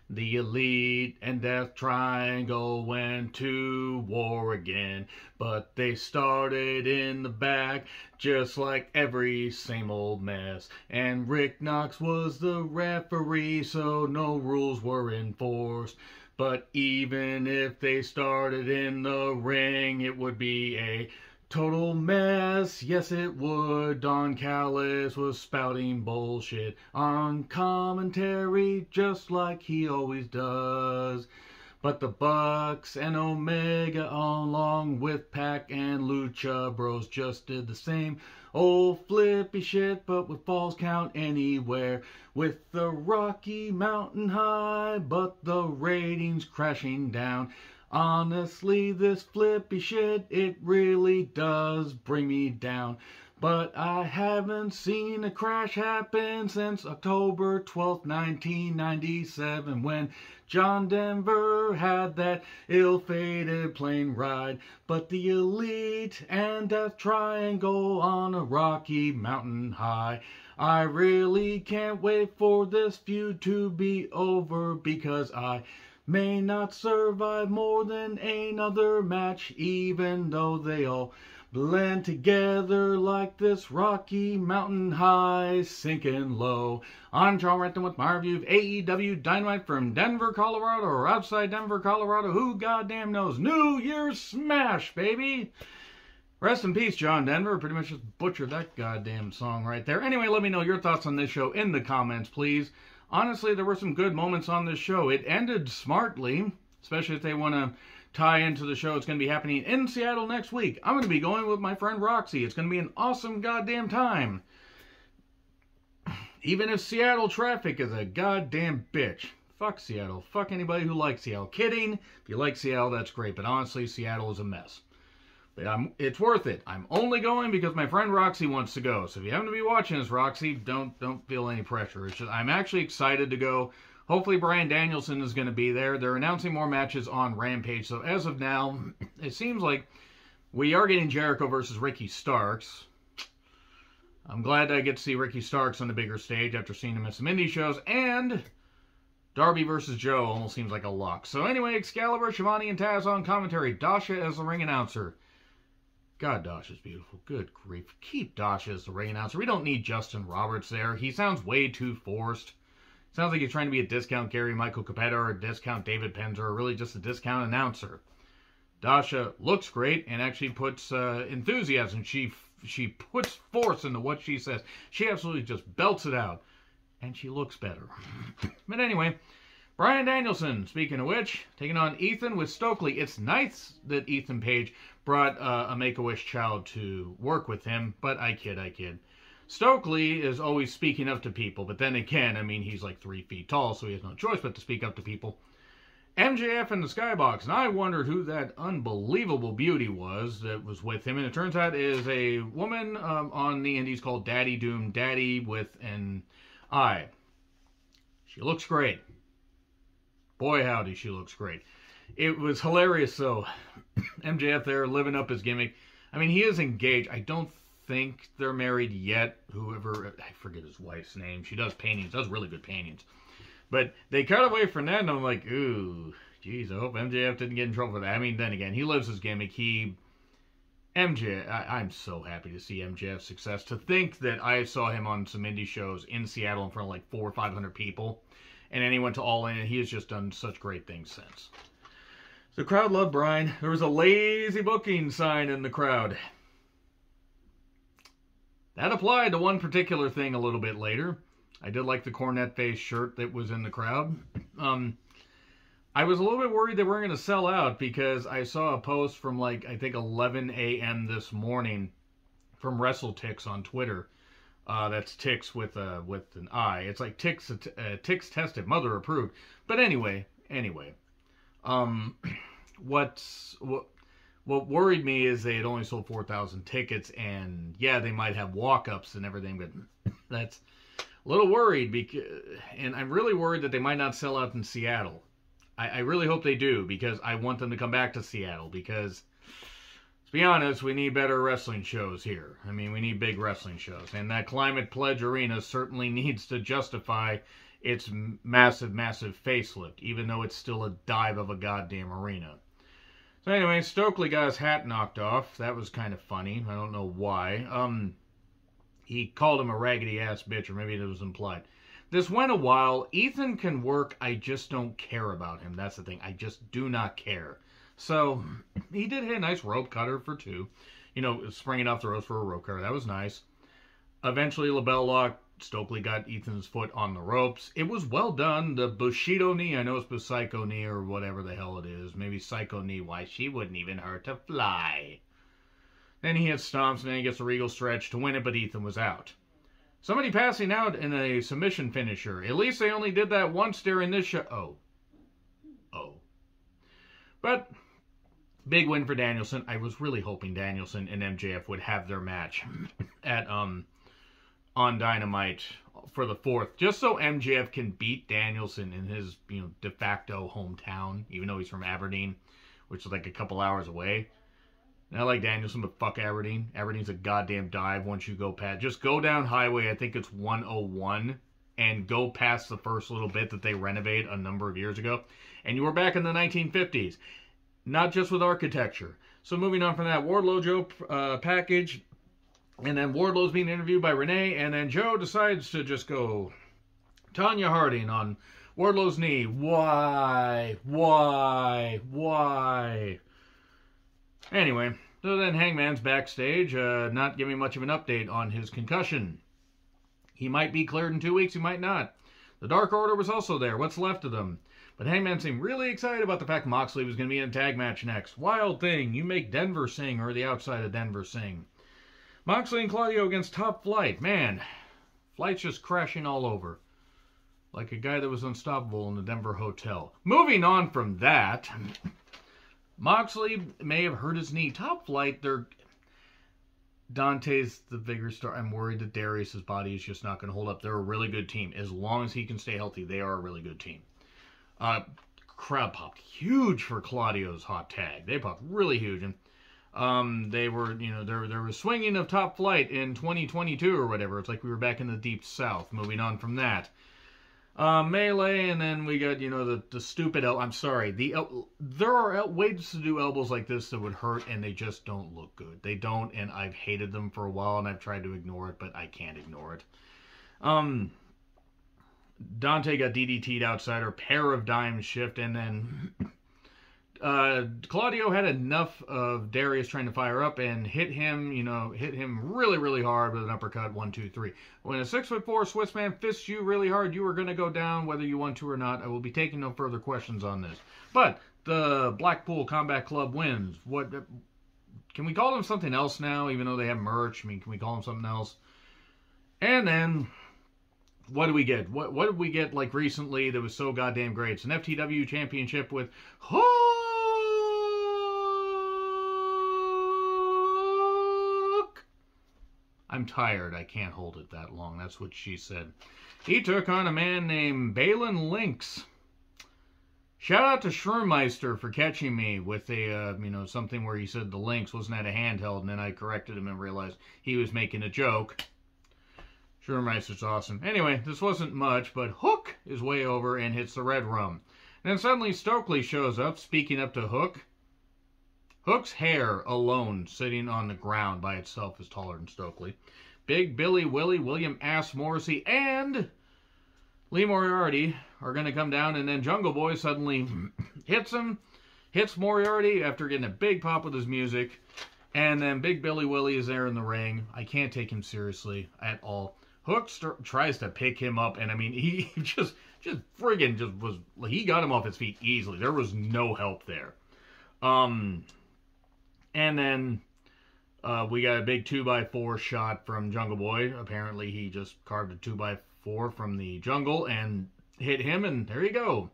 The Elite and Death Triangle went to war again, but they started in the back, just like every same old mess. And Rick Knox was the referee, so no rules were enforced. But even if they started in the ring, it would be a total mess, yes it would. Don Callis was spouting bullshit on commentary just like he always does. But the Bucks and Omega along with Pac and Lucha Bros just did the same old flippy shit, but with Falls Count Anywhere. With the Rocky Mountain High, but the ratings crashing down. Honestly, this flippy shit, it really does bring me down. But I haven't seen a crash happen since October 12th, 1997, when John Denver had that ill-fated plane ride. But the Elite and Death Triangle on a Rocky Mountain High. I really can't wait for this feud to be over, because I may not survive more than another match, even though they all blend together like this Rocky Mountain High sinking low. I'm John Renton with my review of AEW Dynamite from Denver, Colorado, or outside Denver, Colorado. Who goddamn knows? New Year's Smash, baby! Rest in peace, John Denver. Pretty much just butchered that goddamn song right there. Anyway, let me know your thoughts on this show in the comments, please. Honestly, there were some good moments on this show. It ended smartly, especially if they want to tie into the show. It's going to be happening in Seattle next week. I'm going to be going with my friend Roxy. It's going to be an awesome goddamn time. Even if Seattle traffic is a goddamn bitch. Fuck Seattle. Fuck anybody who likes Seattle. Kidding. If you like Seattle, that's great. But honestly, Seattle is a mess. But it's worth it. I'm only going because my friend Roxy wants to go. So if you happen to be watching this, Roxy, don't feel any pressure. It's just, I'm actually excited to go. Hopefully Bryan Danielson is going to be there. They're announcing more matches on Rampage. So as of now, it seems like we are getting Jericho versus Ricky Starks. I'm glad I get to see Ricky Starks on the bigger stage after seeing him at some indie shows. And Darby versus Joe almost seems like a lock. So anyway, Excalibur, Shivani, and Taz on commentary. Dasha as the ring announcer. God, Dasha's beautiful. Good grief. Keep Dasha as the ring announcer. We don't need Justin Roberts there. He sounds way too forced. Sounds like he's trying to be a discount Gary Michael Capetta or a discount David Penzer, or really just a discount announcer. Dasha looks great and actually puts enthusiasm. She puts force into what she says. She absolutely just belts it out. And she looks better. But anyway, Bryan Danielson, speaking of which, taking on Ethan with Stokely. It's nice that Ethan Page brought a Make-A-Wish child to work with him, but I kid. Stokely is always speaking up to people, but then again, I mean, he's like 3 feet tall, so he has no choice but to speak up to people. MJF in the Skybox, and I wondered who that unbelievable beauty was that was with him, and it turns out it is a woman on the indies called Daddy Doom, Daddy with an I. She looks great. Boy, howdy, she looks great. It was hilarious, though. MJF there living up his gimmick. I mean, he is engaged. I don't think they're married yet. Whoever, I forget his wife's name. She does paintings, does really good paintings. But they cut away from that, and I'm like, ooh, geez, I hope MJF didn't get in trouble for that. I mean, then again, he lives his gimmick. I'm so happy to see MJF's success. To think that I saw him on some indie shows in Seattle in front of like 400 or 500 people. And then he went to All In, and he has just done such great things since. The crowd loved Bryan. There was a lazy booking sign in the crowd. That applied to one particular thing a little bit later. I did like the cornet face shirt that was in the crowd. I was a little bit worried they weren't going to sell out because I saw a post from like, I think 11 a.m. this morning from WrestleTix on Twitter. That's Tix with an I. It's like Tix tested, mother approved. But anyway. What worried me is they had only sold 4,000 tickets, and yeah, they might have walk-ups and everything, but that's a little worried, and I'm really worried that they might not sell out in Seattle. I really hope they do, because I want them to come back to Seattle, because, let's be honest, we need better wrestling shows here. I mean, we need big wrestling shows, and that Climate Pledge Arena certainly needs to justify its massive, massive facelift, even though it's still a dive of a goddamn arena. So anyway, Stokely got his hat knocked off. That was kind of funny. I don't know why. He called him a raggedy ass bitch, or maybe it was implied. This went a while. Ethan can work. I just don't care about him. That's the thing. I just do not care. So he did hit a nice rope cutter for 2. You know, springing off the ropes for a rope cutter. That was nice. Eventually, LeBell Lock. Stokely got Ethan's foot on the ropes. It was well done. The Bushido knee, I know it's Psycho knee or whatever the hell it is. Maybe Psycho knee. Why, she wouldn't even hurt to fly. Then he hits stomps, and then he gets a regal stretch to win it, but Ethan was out. Somebody passing out in a submission finisher. At least they only did that once during this show. Oh. But, big win for Danielson. I was really hoping Danielson and MJF would have their match at, on Dynamite for the 4th, just so MJF can beat Danielson in his, de facto hometown, even though he's from Aberdeen, which is like a couple hours away. And I like Danielson, but fuck Aberdeen. Aberdeen's a goddamn dive once you go past. Just go down highway, I think it's 101, and go past the first little bit that they renovated a number of years ago, and you were back in the 1950s. Not just with architecture. So moving on from that, Wardlow Joe package. And then Wardlow's being interviewed by Renee, and then Joe decides to just go Tanya Harding on Wardlow's knee. Why? Anyway, so then Hangman's backstage, not giving much of an update on his concussion. He might be cleared in 2 weeks, he might not. The Dark Order was also there, what's left of them. But Hangman seemed really excited about the fact Moxley was going to be in a tag match next. Wild thing, you make Denver sing, or the outside of Denver sing. Moxley and Claudio against Top Flight. Man, Flight's just crashing all over. Like a guy that was unstoppable in the Denver hotel. Moving on from that, Moxley may have hurt his knee. Top Flight, Dante's the bigger star. I'm worried that Darius' body is just not going to hold up. They're a really good team. As long as he can stay healthy, they are a really good team. Crowd popped huge for Claudio's hot tag. They popped really huge. And they were, there was swinging of Top Flight in 2022 or whatever. It's like we were back in the Deep South. Moving on from that. Melee, and then we got, the stupid I'm sorry. There are ways to do elbows like this that would hurt, and they just don't look good. They don't, and I've hated them for a while, and I've tried to ignore it, but I can't ignore it. Dante got DDT'd outside, or pair of dimes shift, and then Claudio had enough of Darius trying to fire up and hit him really, really hard with an uppercut, 1, 2, 3. When a 6'4" Swiss man fists you really hard, you are going to go down whether you want to or not. I will be taking no further questions on this. But the Blackpool Combat Club wins. What can we call them something else now, even though they have merch? I mean, can we call them something else? And then what do we get? What did we get like recently that was so goddamn great? It's an FTW championship with Hook. I'm tired. I can't hold it that long. That's what she said. He took on a man named Balin Lynx. Shout out to Schurmeister for catching me with a, something where he said the Lynx wasn't at a handheld, and then I corrected him and realized he was making a joke. Schurmeister's awesome. Anyway, this wasn't much, but Hook is way over and hits the red rum. Then suddenly Stokely shows up, speaking up to Hook. Hook's hair alone, sitting on the ground by itself, is taller than Stokely. Big Billy Willie, William Ass Morrissey, and Lee Moriarty are going to come down, and then Jungle Boy suddenly hits Moriarty after getting a big pop with his music, and then Big Billy Willie is there in the ring. I can't take him seriously at all. Hook tries to pick him up, and I mean, he just friggin' was, he got him off his feet easily. There was no help there. And then we got a big 2x4 shot from Jungle Boy. Apparently he just carved a 2x4 from the jungle and hit him, and there you go.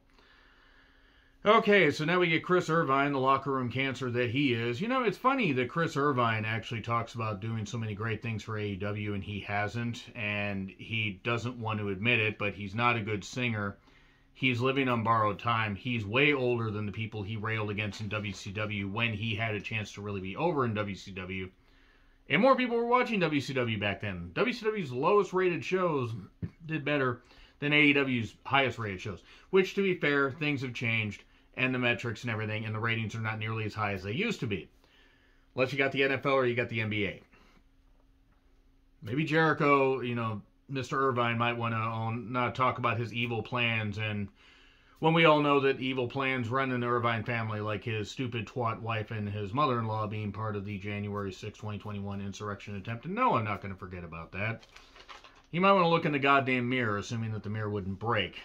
Okay, so now we get Chris Irvine, the locker room cancer that he is. It's funny that Chris Irvine actually talks about doing so many great things for AEW, and he hasn't, and he doesn't want to admit it, but he's not a good singer. He's living on borrowed time. He's way older than the people he railed against in WCW when he had a chance to really be over in WCW. And more people were watching WCW back then. WCW's lowest rated shows did better than AEW's highest rated shows. Which, to be fair, things have changed, and the metrics and everything, and the ratings are not nearly as high as they used to be. Unless you got the NFL or you got the NBA. Maybe Jericho, Mr. Irvine might want to not talk about his evil plans, and when we all know that evil plans run in the Irvine family, like his stupid twat wife and his mother-in-law being part of the January 6, 2021 insurrection attempt. And no, I'm not going to forget about that. You might want to look in the goddamn mirror, assuming that the mirror wouldn't break.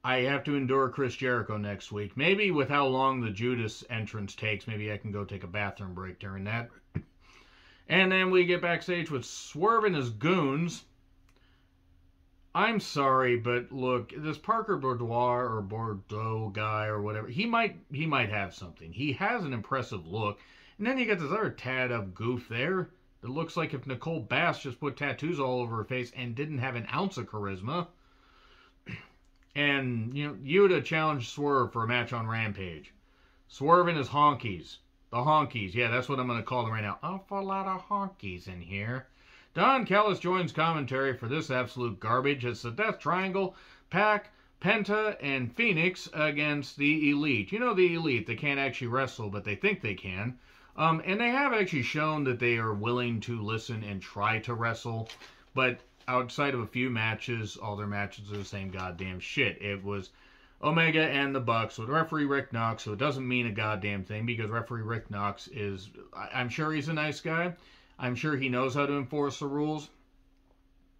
I have to endure Chris Jericho next week. Maybe with how long the Judas entrance takes, maybe I can go take a bathroom break during that. And then we get backstage with Swerve and his goons. I'm sorry, but look, this Parker Bordeaux guy or whatever, he might have something. He has an impressive look. And then you got this other tatted up goof there that looks like if Nicole Bass just put tattoos all over her face and didn't have an ounce of charisma. And, you would have challenged Swerve for a match on Rampage. Swerve and his honkies. The honkies. Yeah, that's what I'm going to call them right now. Awful lot of honkies in here. Don Callis joins commentary for this absolute garbage. It's the Death Triangle, Pac, Penta, and Phoenix against the Elite. The Elite. They can't actually wrestle, but they think they can. And they have actually shown that they are willing to listen and try to wrestle. But outside of a few matches, all their matches are the same goddamn shit. It was Omega and the Bucks with referee Rick Knox, so it doesn't mean a goddamn thing because referee Rick Knox is, I'm sure he's a nice guy. I'm sure he knows how to enforce the rules.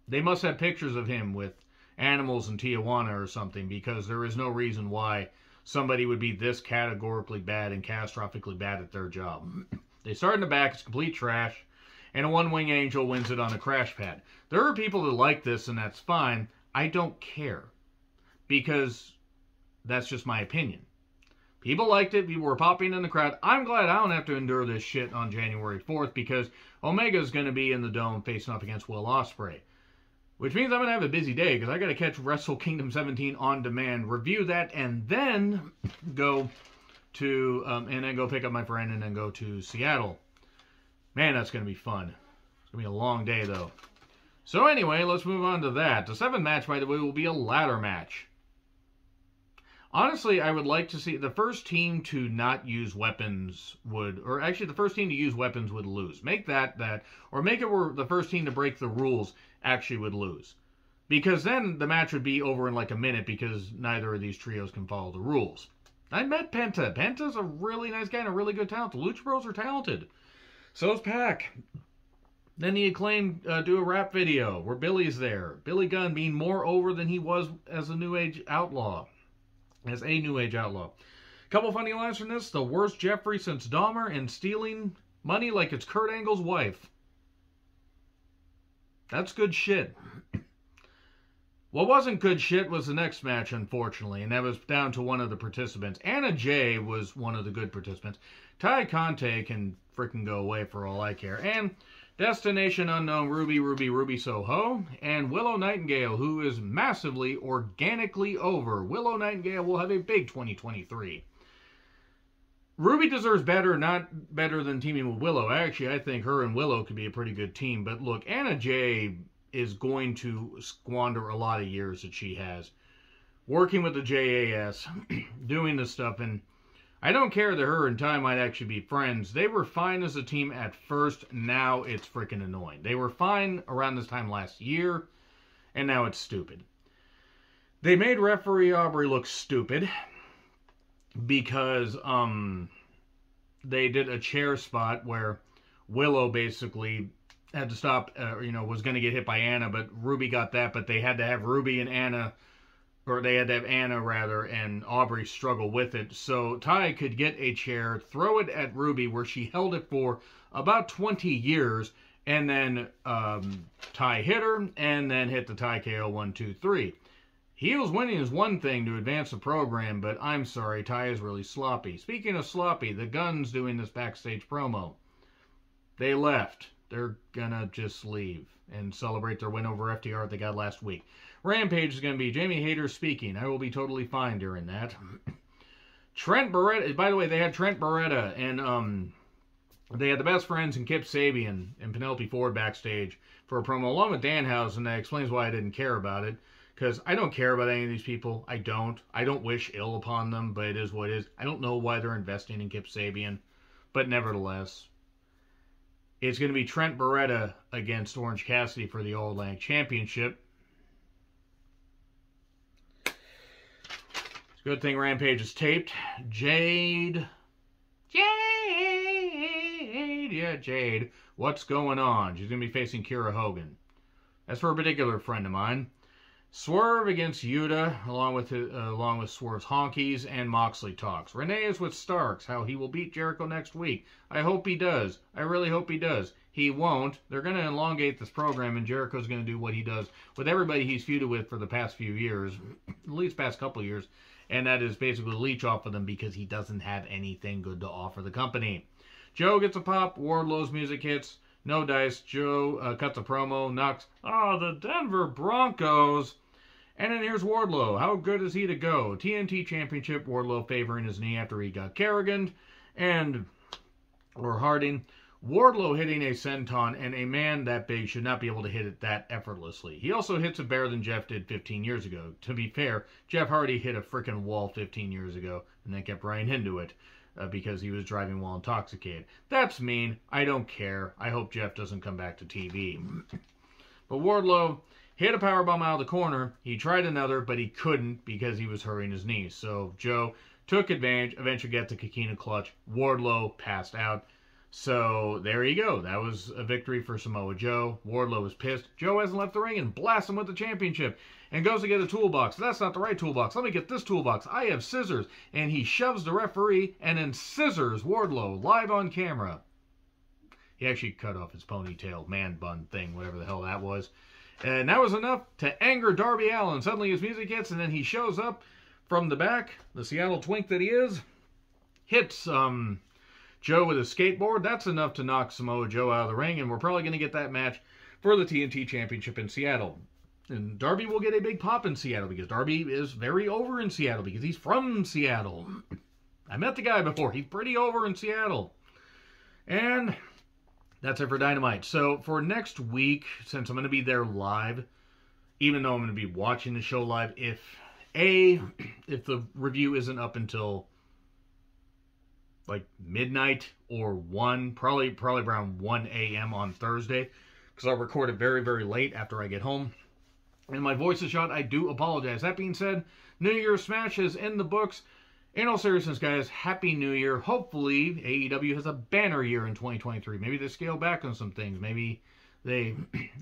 They must have pictures of him with animals in Tijuana or something because there is no reason why somebody would be this categorically bad and catastrophically bad at their job. They start in the back, it's complete trash. And a one-wing angel wins it on a crash pad. There are people that like this, and that's fine. I don't care. Because that's just my opinion. People liked it. People were popping in the crowd. I'm glad I don't have to endure this shit on January 4th, because Omega's going to be in the Dome facing off against Will Ospreay. Which means I'm going to have a busy day, because I got to catch Wrestle Kingdom 17 on demand, review that, and then go pick up my friend, and then go to Seattle. Man, that's going to be fun. It's going to be a long day, though. So anyway, let's move on to that. The 7th match, by the way, will be a ladder match. Honestly, I would like to see the first team to not use weapons the first team to use weapons would lose. Make that, or make it where the first team to break the rules actually would lose. Because then the match would be over in like a minute because neither of these trios can follow the rules. I met Penta. Penta's a really nice guy and a really good talent. The Lucha Bros are talented. So is Pac. Then the Acclaimed do a rap video where Billy's there. Billy Gunn being more over than he was as a New Age outlaw. Couple funny lines from this. The worst Jeffrey since Dahmer and stealing money like it's Kurt Angle's wife. That's good shit. What wasn't good shit was the next match, unfortunately, and that was down to one of the participants. Anna Jay was one of the good participants. Ty Conte can freaking go away for all I care. And Destination Unknown Ruby Soho, and Willow Nightingale, who is massively, organically over. Willow Nightingale will have a big 2023. Ruby deserves better, not better than teaming with Willow. Actually, I think her and Willow could be a pretty good team. But look, Anna Jay is going to squander a lot of years that she has working with the JAS, doing this stuff, and I don't care that her and Ty might actually be friends. They were fine as a team at first. Now it's freaking annoying. They were fine around this time last year, and now it's stupid. They made referee Aubrey look stupid because they did a chair spot where Willow basically had to stop, was going to get hit by Anna, but Ruby got that, but they had to have Ruby and Anna, or they had to have Anna, rather, and Aubrey struggle with it. So Ty could get a chair, throw it at Ruby, where she held it for about 20 years, and then Ty hit her, and then hit the Ty KO 1, 2, 3. Heels winning is one thing to advance the program, but I'm sorry, Ty is really sloppy. Speaking of sloppy, the Guns doing this backstage promo. They left. They're gonna just leave and celebrate their win over FTR that they got last week. Rampage is going to be Jamie Hayter speaking. I will be totally fine during that. Trent Beretta. By the way, they had Trent Beretta and They had the best friends and Kip Sabian and Penelope Ford backstage for a promo along with Danhausen that explains why I didn't care about it. Because I don't care about any of these people. I don't wish ill upon them, but it is what it is. I don't know why they're investing in Kip Sabian. But nevertheless, it's going to be Trent Beretta against Orange Cassidy for the All-Atlantic Championship. It's a good thing Rampage is taped. Jade. Yeah, Jade. What's going on? She's going to be facing Kiera Hogan. That's for a particular friend of mine. Swerve against Yuta, along with Swerve's Honkies, and Moxley talks. Renee is with Starks, how he will beat Jericho next week. I hope he does. I really hope he does. He won't. They're going to elongate this program, and Jericho's going to do what he does with everybody he's feuded with for the past few years, at least past couple of years, and that is basically leech off of them because he doesn't have anything good to offer the company. Joe gets a pop. Wardlow's music hits. No dice. Joe cuts a promo. Knocks, the Denver Broncos. And then here's Wardlow. How good is he to go? TNT Championship. Wardlow favoring his knee after he got Kerrigan. Or Harding. Wardlow hitting a senton, and a man that big should not be able to hit it that effortlessly. He also hits it better than Jeff did 15 years ago. To be fair, Jeff Hardy hit a freaking wall 15 years ago, and then kept right into it. Because he was driving while intoxicated. That's mean. I don't care. I hope Jeff doesn't come back to TV. But Wardlow hit a powerbomb out of the corner. He tried another, but he couldn't because he was hurting his knees. So Joe took advantage, eventually got the Kikina clutch. Wardlow passed out. So there you go. That was a victory for Samoa Joe. Wardlow was pissed. Joe hasn't left the ring and blasts him with the championship. And goes to get a toolbox. That's not the right toolbox. Let me get this toolbox. I have scissors. And he shoves the referee and then scissors Wardlow live on camera. He actually cut off his ponytail, man bun thing, whatever the hell that was. And that was enough to anger Darby Allin. Suddenly his music hits and then he shows up from the back, the Seattle twink that he is, hits Joe with a skateboard. That's enough to knock Samoa Joe out of the ring, and we're probably going to get that match for the TNT Championship in Seattle. And Darby will get a big pop in Seattle because Darby is very over in Seattle because he's from Seattle. I met the guy before. He's pretty over in Seattle. And that's it for Dynamite. So for next week, since I'm going to be there live, even though I'm going to be watching the show live, if the review isn't up until like midnight or 1, probably around 1 a.m. on Thursday, because I'll record it very, very late after I get home. And my voice is shot, I do apologize. That being said, New Year's Smash is in the books. In all seriousness, guys, Happy New Year. Hopefully, AEW has a banner year in 2023. Maybe they scale back on some things. Maybe they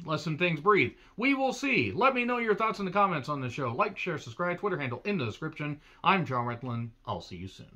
let some things breathe. We will see. Let me know your thoughts in the comments on the show. Like, share, subscribe, Twitter handle in the description. I'm John Retlin. I'll see you soon.